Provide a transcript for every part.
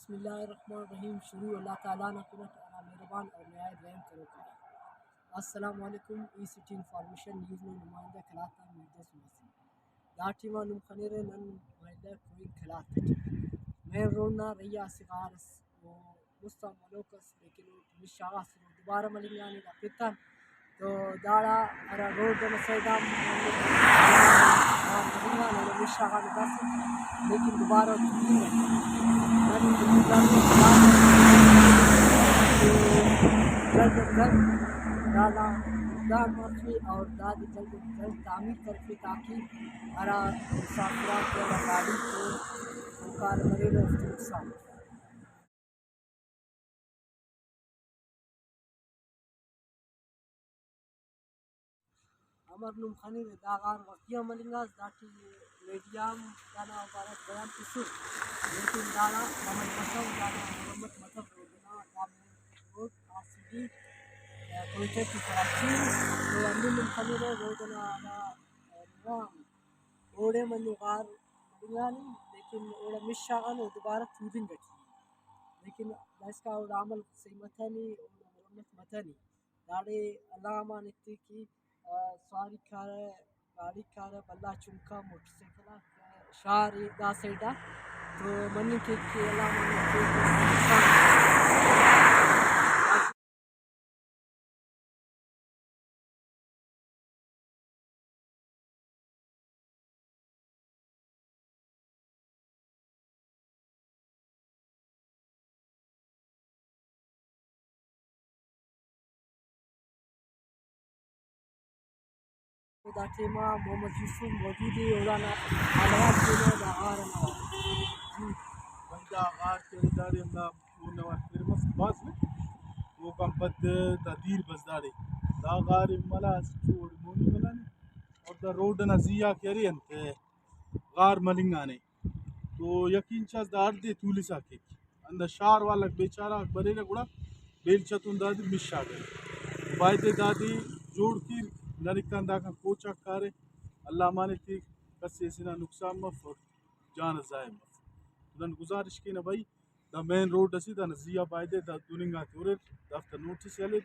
बिस्मिल्लाहिर्रहमानिर्रहीम। शुरू अल्लाह ताला ना कुना ताला मेहरबान और नहायत रहम करो करा। अस्सलाम वालेकुम। ई सिटी इंफॉर्मेशन न्यूज़ में नुमाइंदा खिलाता मुद्दस मसी दाटी मा नुम खनेरे नन नुमाइंदा कोई खिलात मैं रोना रैया सिगारस वो मुस्ता मलोकस लेकिन मिशागास दोबारा मलिंगानी दा पिता तो दाड़ा अरा रोड में सैदाम मलिंगानी दा मिशागानी बस लेकिन दोबारा जल्द अज जल्द डाला इकदाम मरफी और दादी जल्द अज जल्द तामीर करके ताकि हरा मुसाफिरात के गाड़ी को कार मरे नुकसान अमर नुम खनी दागार वकिया मलिंगास दाटी मीडियम दाना भारत बयान किसु लेकिन दाना मोहम्मद मसम दाना मोहम्मद मसम रोजना रोड आरसीडी कोयटे की कराची तो अन्य नुम खनी रोजना ना ओडे मनुगार मलिंगानी लेकिन ओडा मिशागन दोबारा चूजिंग गठी लेकिन इसका और अमल सही मतनी और मतनी दाड़े अलामा नित्ती की सवारी कार गाड़ी कार बल्ला चुनका मोटरसाइकिल शारी दा सैडा तो मनी के अलामा दाटेमा मोहम्मद यूसुफ मौजूद है उड़ाना हालात के लिए दागार जी बंदा आगार के दाड़ी ना वो फेमस बास में वो कम पद तदीर बजदाड़ी दागार मला चूड़ मोनी मलानी और द रोड नजिया केरी अंते गार मलिंगाने तो यकीन चस दाड़ दे तूली साके अंद शार वाला बेचारा बरेरे गुड़ा बेल चतुन दादी मिशा गए वायदे दादी जोड़ की नरिकन दाका कोचा कारे अल्लाह माने थी कसे सिना नुकसान मफ और जान जाए मफ उदन गुजारिश की ना भाई द मेन रोड असी द नजिया बायदे द दुनिंगा तोरे दफ्तर नोटिस याले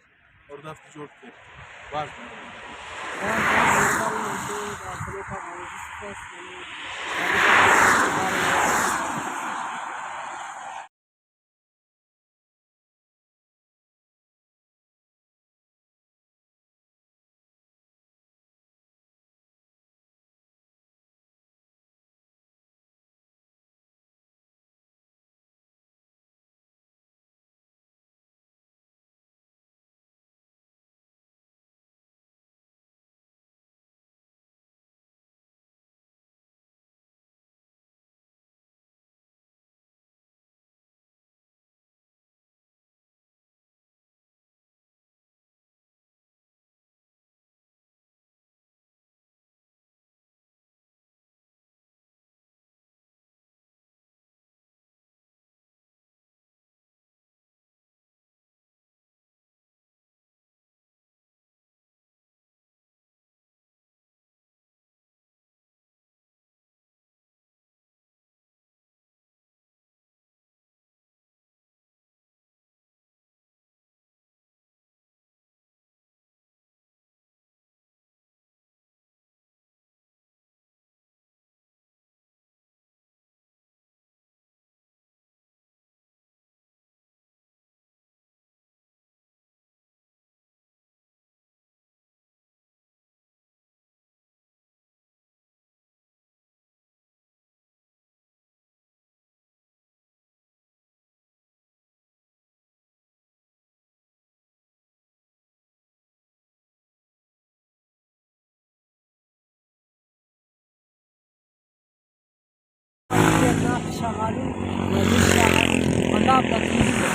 और दफ्तर जोड़ के बाज شغالين ومش طلاب تقليدية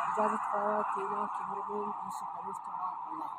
إجازة قرار كينا كمرمين يوسف عليه السلام الله